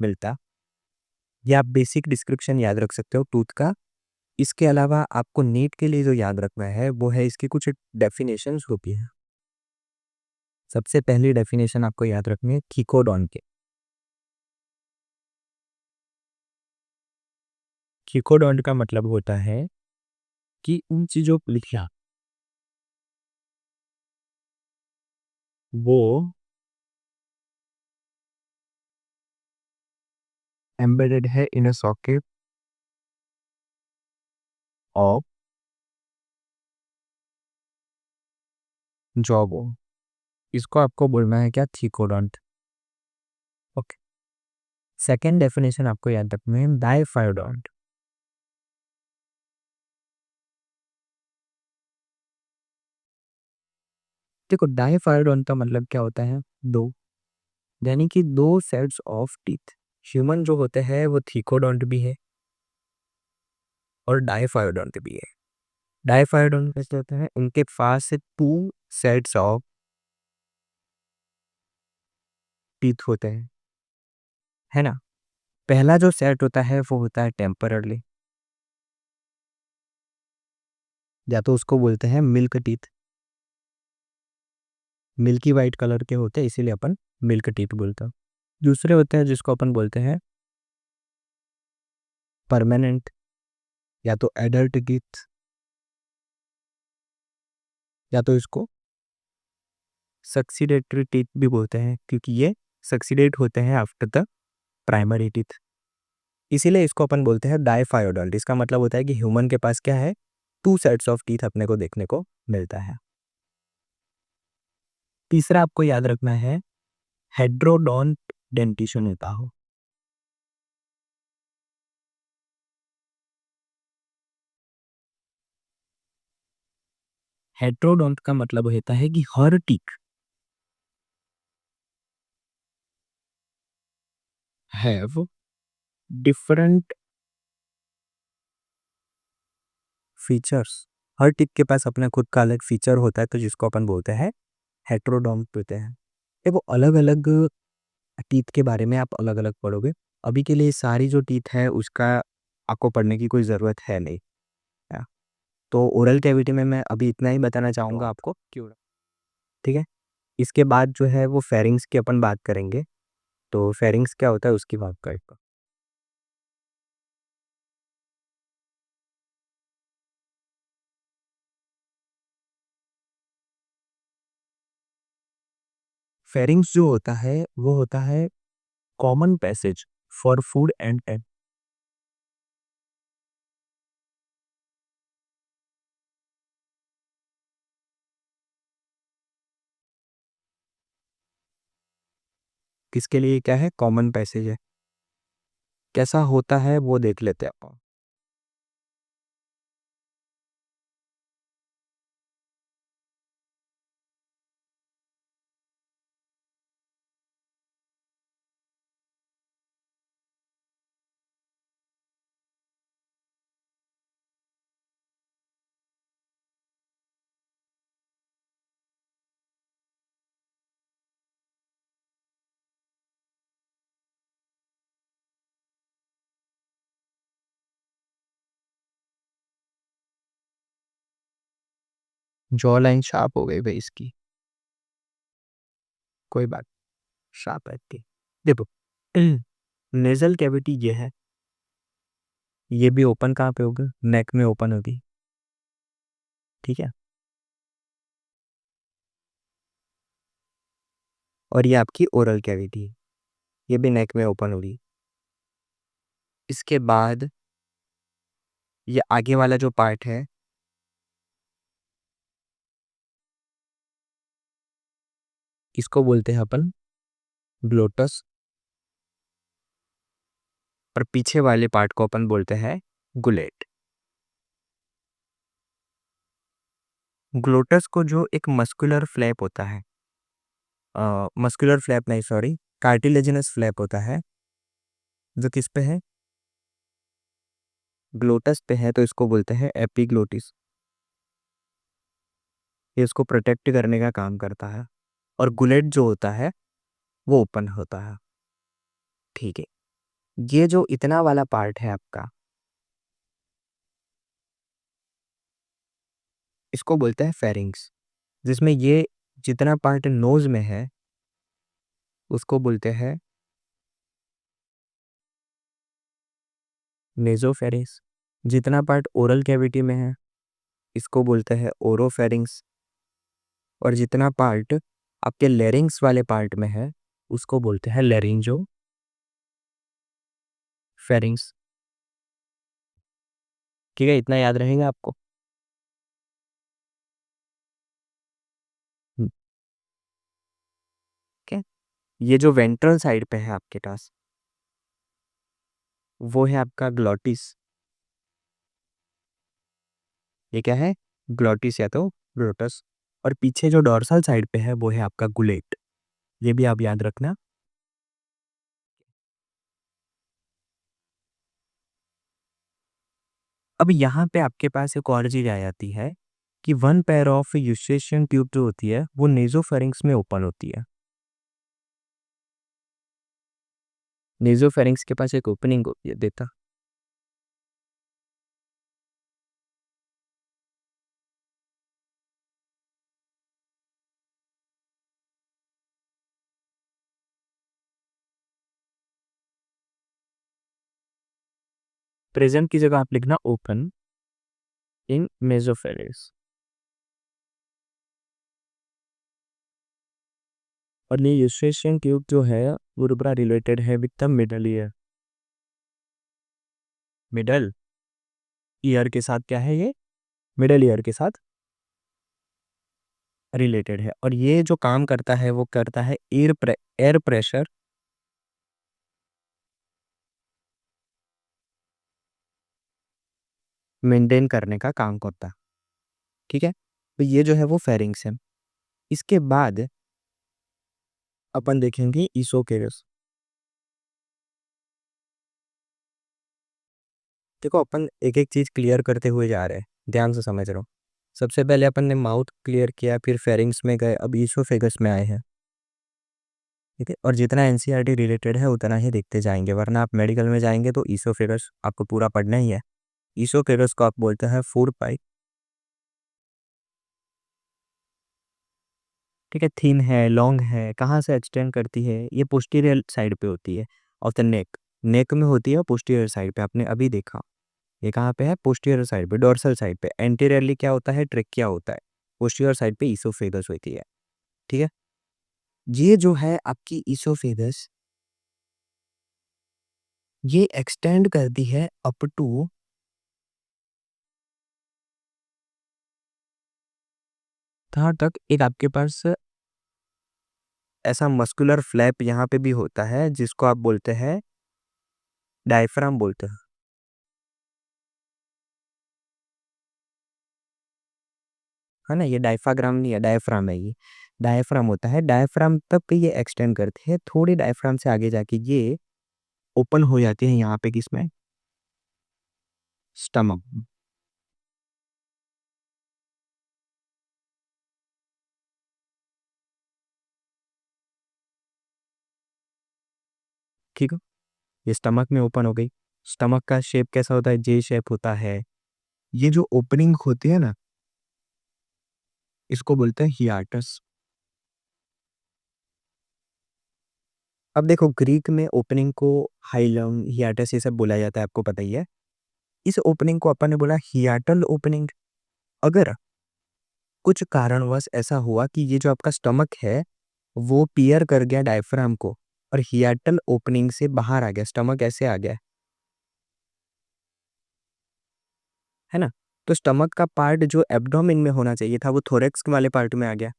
मिलता। ये आप बेसिक डिस्क्रिप्शन याद रख सकते हो टूथ का। इसके अलावा आपको नीट के लिए जो याद रखना है वो है इसकी कुछ डेफिनेशंस होती है। सबसे पहली डेफिनेशन आपको याद रखनी है कीकोडॉन के। कीकोडॉन का मतलब होता है कि उन चीजों को लिखना वो एम्बेडेड है इन अ सॉकेट ऑफ जॉबो। इसको आपको बोलना है क्या? थीकोडॉन्ट। ओके। सेकेंड डेफिनेशन आपको याद रखना है डाइफायोडॉन्ट। देखो, डाइफायोडॉन्ट का मतलब क्या होता है? दो, यानी कि दो सेट्स ऑफ टीथ। ह्यूमन जो होते हैं वो थीकोडॉन्ट भी है और डाइफायोडॉन्ट भी है। डाइफायोडॉन्ट कैसे होते हैं? उनके पास टू सेट्स ऑफ टीथ होते हैं, है ना? पहला जो सेट होता है वो होता है टेम्पररली, या तो उसको बोलते हैं milk teeth. Milky white colour के होते हैं, इसीलिए अपन मिल्क टीथ बोलते हैं। दूसरे होते हैं जिसको अपन बोलते हैं परमानेंट, या तो एडल्ट टीथ, या तो इसको सक्सीडेटरी टीथ भी बोलते हैं, क्योंकि ये सक्सीडेट होते हैं आफ्टर द प्राइमरी टीथ। इसीलिए इसको अपन बोलते हैं डाइफायोडल्ट। इसका मतलब होता है कि ह्यूमन के पास क्या है, 2 सेट्स ऑफ टीथ अपने को देखने को मिलता है। तीसरा आपको याद रखना है हेट्रोडोंट डेंटिशन होता हो। हेट्रोडोंट का मतलब होता है कि हर teeth have different features. Her teeth के पास अपना खुद का अलग फीचर होता है, तो जिसको अपन बोलते हैं हेट्रोडोंट होते हैं। ये वो अलग अलग टीथ के बारे में आप अलग अलग पढ़ोगे। अभी के लिए सारी जो टीथ है उसका आपको पढ़ने की कोई ज़रूरत है नहीं। या, तो ओरल कैविटी में मैं अभी इतना ही बताना चाहूँगा आपको, क्यों, ठीक है। इसके बाद जो है वो फेरिंग्स की अपन बात करेंगे। तो फेरिंग्स क्या होता है उसकी बात करेंगे। फेरिंग्स जो होता है वो होता है common passage for food and air. किसके लिए क्या है, कॉमन पैसेज है। कैसा होता है वो देख लेते हैं अपन। जॉ लाइन शार्प हो गई भाई इसकी, कोई बात, शार्प है इसकी। देखो, नेजल कैविटी ये है, ये भी ओपन कहाँ पे होगा, नेक में ओपन होगी, ठीक है। और ये आपकी ओरल कैविटी है, ये भी नेक में ओपन होगी। इसके बाद ये आगे वाला जो पार्ट है, इसको बोलते हैं अपन ग्लोटस, और पीछे वाले पार्ट को अपन बोलते हैं गुलेट। ग्लोटस को जो एक मस्कुलर फ्लैप होता है, मस्कुलर फ्लैप नहीं, सॉरी, कार्टिलेजिनस फ्लैप होता है, जो किस पे है, ग्लोटस पे है, तो इसको बोलते हैं एपिग्लोटिस। ये इसको प्रोटेक्ट करने का काम करता है। और गुलेट जो होता है वो ओपन होता है, ठीक है। ये जो इतना वाला पार्ट है आपका, इसको बोलते हैं फेरिंग्स। जिसमें ये जितना पार्ट नोज में है उसको बोलते हैं नेजोफेरिंग्स। जितना पार्ट ओरल कैविटी में है इसको बोलते हैं ओरोफेरिंग्स। और जितना पार्ट आपके लेरिंग्स वाले पार्ट में है उसको बोलते हैं लेरिंजो फेरिंग्स। ठीक है, इतना याद रहेगा आपको। ठीक है। ये जो वेंट्रल साइड पे है आपके पास, वो है आपका ग्लॉटिस। ये क्या है, ग्लॉटिस या तो ग्लोटस। और पीछे जो डॉर्सल साइड पे है वो है आपका गुलेट। ये भी आप याद रखना। अब यहाँ पे आपके पास एक और चीज आ जाती है कि one pair of Eustachian tube जो होती है वो नेजोफेरिंग्स में ओपन होती है। नेजोफेरिंग्स के पास एक ओपनिंग होती है, देता। प्रेजेंट की जगह आप लिखना ओपन इन मेसोफेरेस। और ये यूस्ट्रेशियन ट्यूब जो है वो पूरा रिलेटेड है with the middle ear. Middle ear के साथ क्या है ये? मिडल ईयर के साथ रिलेटेड है। और ये जो काम करता है वो करता है एयर प्रेशर मेंटेन करने का काम करता है। ठीक है, तो ये जो है वो फेरिंग्स है। इसके बाद अपन देखेंगे ईसोफेगस। देखो अपन एक एक चीज क्लियर करते हुए जा रहे हैं, ध्यान से समझ रहा हूँ। सबसे पहले अपन ने माउथ क्लियर किया, फिर फेरिंग्स में गए, अब ईसोफेगस में आए हैं। ठीक है, और जितना एनसीईआरटी रिलेटेड है उतना ही देखते जाएंगे, वरना आप मेडिकल में जाएंगे तो ईसोफेगस आपको पूरा पढ़ना ही है। ईसोफेगस को आप बोलते हैं फूड पाइप। ठीक है, थिन है, लॉन्ग है, कहाँ से एक्सटेंड करती है? ये पोस्टीरियर साइड पे होती है ऑफ द नेक। नेक में होती है पोस्टीरियर साइड पे, आपने अभी देखा। ये कहाँ पे है? पोस्टीरियर साइड पे, डोर्सल साइड पे। एंटीरियरली क्या होता है? ट्रेकिया होता है। पोस्टीरियर साइड पे ईसोफेगस होती है। ठीक है, ये जो है आपकी ईसोफेगस, ये एक्सटेंड करती है अप टू कहाँ तक? एक आपके पास ऐसा मस्कुलर फ्लैप यहाँ पे भी होता है जिसको आप बोलते हैं डायफ्राम बोलते हैं। है ना, ये डायफ्राग्राम नहीं है, डायफ्राम है ये। डायफ्राम होता है, डायफ्राम तक ये एक्सटेंड करते हैं। थोड़ी डायफ्राम से आगे जाके ये ओपन हो जाती है यहाँ पे, किसमें? स्टमक। ठीक है, ये स्टमक में ओपन हो गई। स्टमक का शेप कैसा होता है? जे शेप होता है। ये जो ओपनिंग होती है ना, इसको बोलते हैं हियाटस। अब देखो, ग्रीक में ओपनिंग को हाइलम, हियाटस ये सब बोला जाता है, आपको पता ही है। इस ओपनिंग को अपन ने बोला हियाटल ओपनिंग। अगर कुछ कारणवश ऐसा हुआ कि ये जो आपका स्टमक है वो पियर कर गया डायफ्राम को, और हियाटल ओपनिंग से बाहर आ गया, स्टमक ऐसे आ गया, है ना, तो स्टमक का पार्ट जो एब्डोमेन में होना चाहिए था वो थोरेक्स वाले पार्ट में आ गया।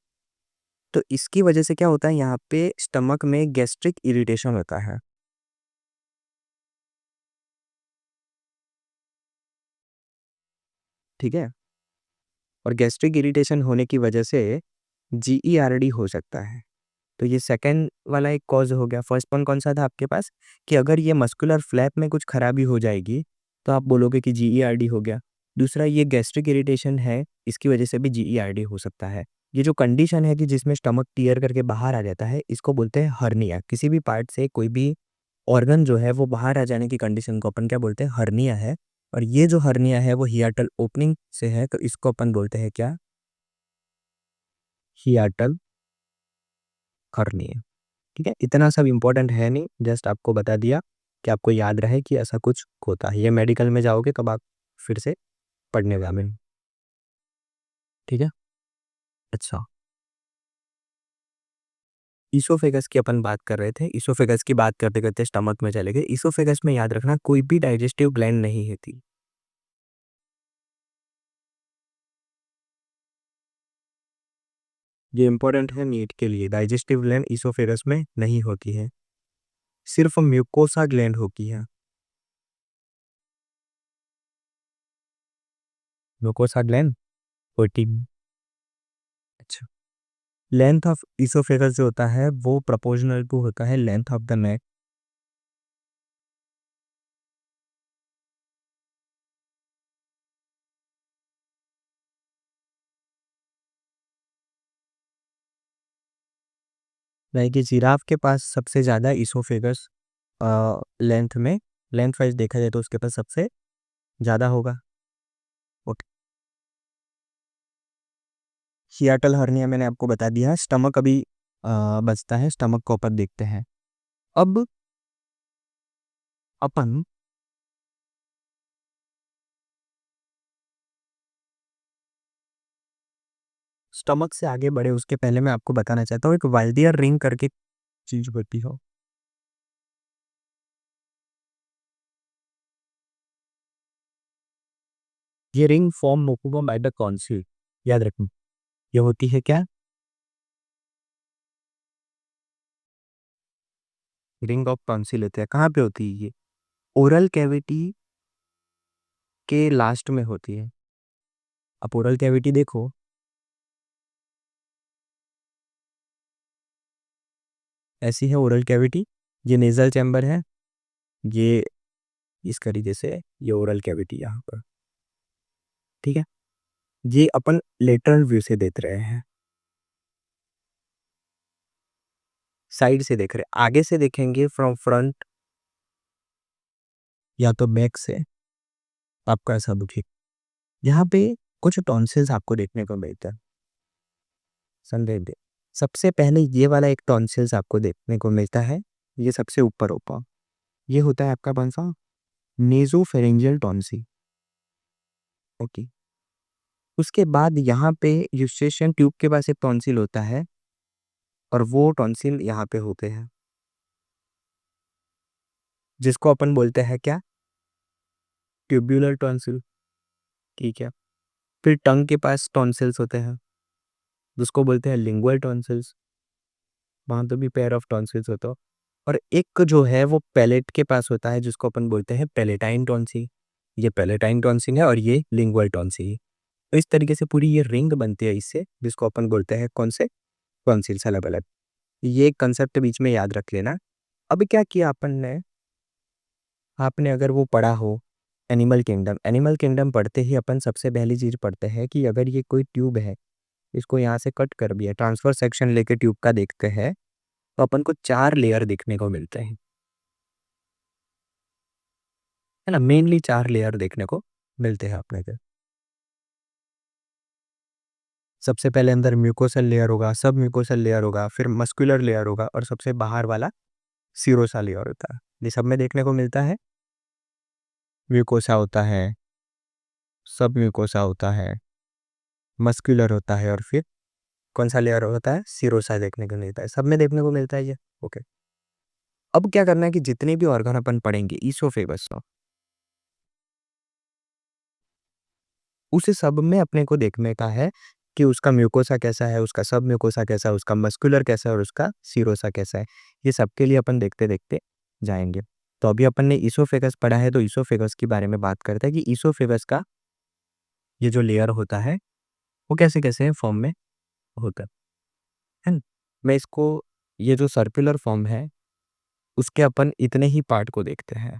तो इसकी वजह से क्या होता है, यहाँ पे स्टमक में गैस्ट्रिक इरिटेशन होता है। ठीक है, और गैस्ट्रिक इरिटेशन होने की वजह से जीईआरडी हो सकता है। तो ये सेकंड वाला एक कॉज हो गया। फर्स्ट वन कौन सा था आपके पास, कि अगर ये मस्कुलर फ्लैप में कुछ खराबी हो जाएगी तो आप बोलोगे कि जीईआरडी हो गया। दूसरा, ये गैस्ट्रिक इरिटेशन है, इसकी वजह से भी जीईआरडी हो सकता है। ये जो कंडीशन है कि जिसमें स्टमक टीयर करके बाहर आ जाता है, इसको बोलते हैं हर्निया। किसी भी पार्ट से कोई भी ऑर्गन जो है वो बाहर आ जाने की कंडीशन को अपन क्या बोलते हैं? हर्निया है। और ये जो हर्निया है वो हियाटल ओपनिंग से है, तो इसको अपन बोलते हैं क्या? हियाटल हर्निया। ठीक है, इतना सब इम्पोर्टेंट है नहीं, जस्ट आपको बता दिया कि आपको याद रहे कि ऐसा कुछ होता है। ये मेडिकल में जाओगे कब आप फिर से पढ़ने वाले हैं। ठीक है, अच्छा, ईसोफेगस की अपन बात कर रहे थे। ईसोफेगस की बात करते करते स्टमक में चले गए। ईसोफेगस में याद रखना कोई भी डाइजेस्टिव ग्लैंड नहीं होती। ये इंपॉर्टेंट है नीट के लिए, डाइजेस्टिव ग्लैंड ईसोफेगस में नहीं होती है, सिर्फ म्यूकोसा ग्लैंड होती है। म्यूकोसा ग्लैंड होती। अच्छा, लेंथ ऑफ ईसोफेगस जो होता है वो प्रोपोर्शनल टू होता है लेंथ ऑफ द नेक। यानी कि जिराफ के पास सबसे ज़्यादा ईसोफेगस लेंथ में, लेंथ वाइज देखा जाए तो उसके पास सबसे ज़्यादा होगा। ओके, हियाटल हर्निया मैंने आपको बता दिया। स्टमक अभी बचता है, स्टमक को अपन देखते हैं। अब अपन स्टमक से आगे बढ़े उसके पहले मैं आपको बताना चाहता हूँ, एक वाल्डियर रिंग करके चीज होती हो। ये रिंग फॉर्म मोकुबो बाय द टॉन्सिल, याद रखना। ये होती है क्या? रिंग ऑफ टॉन्सिल होती है। कहाँ पे होती है ये? ओरल कैविटी के लास्ट में होती है। आप ओरल कैविटी देखो, ऐसी है ओरल कैविटी। ये नेजल चैम्बर है, ये इस तरीके से ये ओरल कैविटी यहाँ पर। ठीक है, ये अपन लेटरल व्यू से देख रहे हैं, साइड से देख रहे हैं। आगे से देखेंगे फ्रॉम फ्रंट या तो बैक से, आपको ऐसा दुखी। यहाँ पे कुछ टॉन्सिल्स आपको देखने को मिलता है। संदेह दे, सबसे पहले ये वाला एक टॉन्सिल्स आपको देखने को मिलता है, ये सबसे ऊपर ऊपर। ये होता है आपका कौन सा? Nasopharyngeal tonsil. ओके, उसके बाद यहाँ पे यूस्टेशियन ट्यूब के पास एक टॉन्सिल होता है, और वो टॉन्सिल यहाँ पे होते हैं, जिसको अपन बोलते हैं क्या? Tubular tonsil. ठीक है, फिर टंग के पास टॉन्सिल्स होते हैं, जिसको बोलते हैं लिंगुअल टॉन्सिल्स। वहाँ तो भी पेयर ऑफ टॉन्सिल्स होता है। और एक जो है वो पैलेट के पास होता है, जिसको अपन बोलते हैं पैलेटाइन टॉन्सिल। ये पैलेटाइन टॉन्सिल है और ये लिंगुअल टॉन्सिल। तो इस तरीके से पूरी ये रिंग बनती है इससे, जिसको अपन बोलते हैं कौन से? टॉन्सिल्स अलग अलग। ये कंसेप्ट बीच में याद रख लेना। अब क्या किया अपन ने, आपने अगर वो पढ़ा हो एनिमल किंगडम, एनिमल किंगडम पढ़ते ही अपन सबसे पहली चीज पढ़ते हैं कि अगर ये कोई ट्यूब है, इसको यहाँ से कट कर दिया, ट्रांसफर सेक्शन लेके ट्यूब का देखते हैं, तो अपन को 4 लेयर देखने को मिलते हैं, है ना। मेनली 4 लेयर देखने को मिलते हैं अपने को। सबसे पहले अंदर म्यूकोसल लेयर होगा, सब म्यूकोसल लेयर होगा, फिर मस्कुलर लेयर होगा, और सबसे बाहर वाला सीरोसा लेयर होता है। ये सब में देखने को मिलता है, म्यूकोसा होता है, सब म्यूकोसा होता है, मस्कुलर होता है, और फिर कौन सा लेयर होता है? सीरोसा देखने को मिलता है। सब में देखने को मिलता है ये। ओके, अब क्या करना है कि जितने भी ऑर्गन अपन पढ़ेंगे ईसोफेगस, उसे सब में अपने को देखने का है कि उसका म्यूकोसा कैसा है, उसका सब म्यूकोसा कैसा है, उसका मस्कुलर कैसा है, और उसका सीरोसा कैसा है। ये सबके लिए अपन देखते देखते जाएंगे। तो अभी अपन ने ईसोफेगस पढ़ा है, तो ईसोफेगस के बारे में बात करते हैं कि ईसोफेगस का ये जो लेयर होता है वो कैसे कैसे फॉर्म में होता है ना? मैं इसको, ये जो सर्कुलर फॉर्म है उसके अपन इतने ही पार्ट को देखते हैं।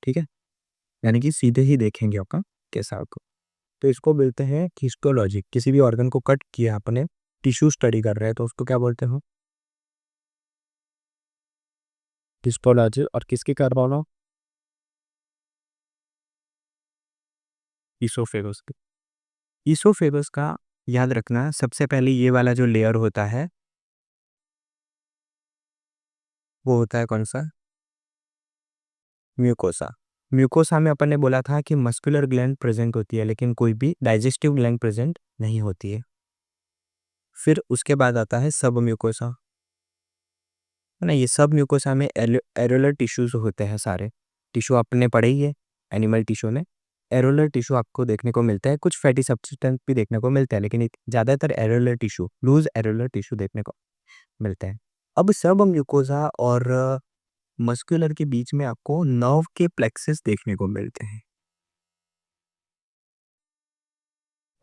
ठीक है, यानी कि सीधे ही देखेंगे अपन कैसा होगा। तो इसको बोलते हैं हिस्टोलॉजी। किसी भी ऑर्गन को कट किया आपने, टिश्यू स्टडी कर रहे हैं, तो उसको क्या बोलते हो? हिस्टोलॉजी। और किसकी कर रहा हूँ? ईसोफेगस की। ईसोफेगस का याद रखना, सबसे पहले ये वाला जो लेयर होता है वो होता है कौन सा? म्यूकोसा। म्यूकोसा में अपन ने बोला था कि मस्कुलर ग्लैंड प्रेजेंट होती है, लेकिन कोई भी डाइजेस्टिव ग्लैंड प्रेजेंट नहीं होती है। फिर उसके बाद आता है सब म्यूकोसा, है ना। ये सब म्यूकोसा में एरोलर टिश्यूज होते हैं सारे। टिश्यू आपने पढ़े ही है एनिमल टिश्यू में। एरोलर टिश्यू आपको देखने को मिलता है, कुछ फैटी सब्सटेंस भी देखने को मिलता है, लेकिन ज़्यादातर areolar tissue, loose areolar tissue देखने को मिलते हैं। अब सब म्यूकोसा और मस्कुलर के बीच में आपको नर्व के प्लेक्सस देखने को मिलते हैं,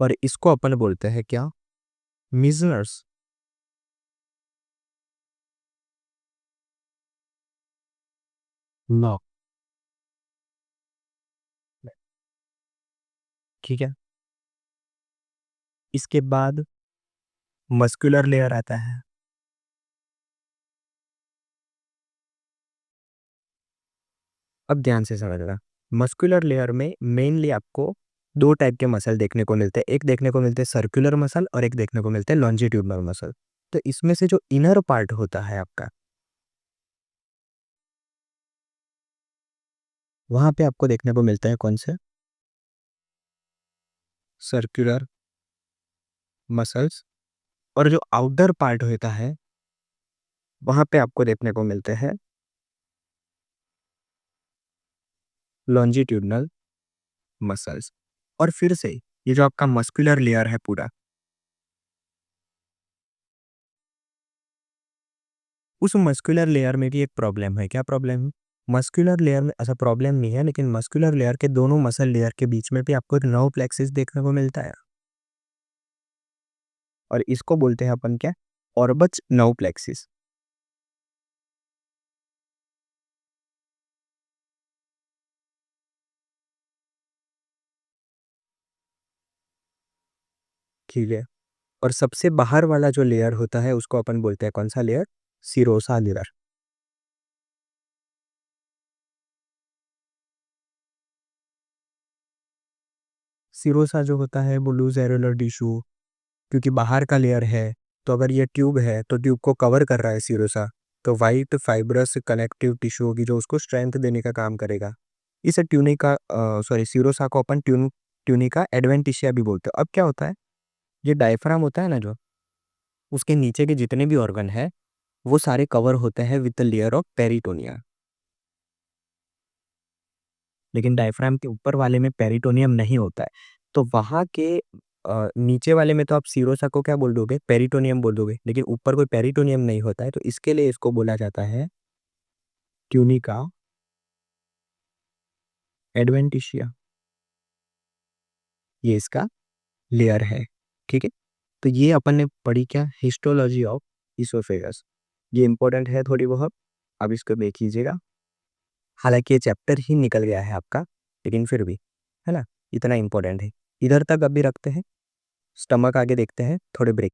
और इसको अपन बोलते हैं क्या? मिजनर्स। नो, ठीक है। इसके बाद मस्कुलर लेयर आता है। अब ध्यान से समझना, मस्कुलर लेयर में मेनली आपको 2 टाइप के मसल देखने को मिलते हैं। एक देखने को मिलते हैं सर्कुलर मसल, और एक देखने को मिलते हैं लॉन्जिट्यूडनल मसल। तो इसमें से जो इनर पार्ट होता है आपका, वहां पे आपको देखने को मिलता है कौन से? सर्कुलर मसल्स, और जो आउटर पार्ट होता है वहाँ पे आपको देखने को मिलते हैं लॉन्जिट्यूडनल मसल्स। और फिर से ये जो आपका मस्कुलर लेयर है पूरा, उस मस्कुलर लेयर में भी एक प्रॉब्लम है। क्या प्रॉब्लम है? मस्कुलर लेयर में ऐसा प्रॉब्लम नहीं है, लेकिन मस्कुलर लेयर के दोनों मसल लेयर के बीच में भी आपको एक नर्व प्लेक्सिस देखने को मिलता है, और इसको बोलते हैं अपन क्या? ऑर्बस नर्व प्लेक्सिस। ठीक है। और सबसे बाहर वाला जो लेयर होता है उसको अपन बोलते हैं कौन सा लेयर? Serosa layer. सिरोसा जो होता है वो लूज एरुलर टिश्यू, क्योंकि बाहर का लेयर है, तो अगर ये ट्यूब है तो ट्यूब को कवर कर रहा है सिरोसा, तो वाइट फाइब्रस कनेक्टिव टिश्यू होगी जो उसको स्ट्रेंथ देने का काम करेगा। इसे ट्यूनिका सॉरी सिरोसा को अपन ट्यूनिका एडवेंटिशिया भी बोलते हैं। अब क्या होता है, ये डायफ्राम होता है ना जो, उसके नीचे के जितने भी ऑर्गन है वो सारे कवर होते हैं विद द लेयर ऑफ पेरिटोनिया, लेकिन डायफ्राम के ऊपर वाले में पेरिटोनियम नहीं होता है। तो वहाँ के नीचे वाले में तो आप सिरोसा को क्या बोल दोगे? पेरिटोनियम बोल दोगे, लेकिन ऊपर कोई पेरिटोनियम नहीं होता है, तो इसके लिए इसको बोला जाता है ट्यूनिका एडवेंटिशिया। ये इसका लेयर है। ठीक है। तो ये अपन ने पढ़ी क्या? Histology of oesophagus. ये इंपॉर्टेंट है थोड़ी बहुत, अब इसको देख लीजिएगा। हालांकि ये चैप्टर ही निकल गया है आपका, लेकिन फिर भी, है ना, इतना इंपॉर्टेंट है। इधर तक अभी रखते हैं, स्टमक आगे देखते हैं थोड़े ब्रेक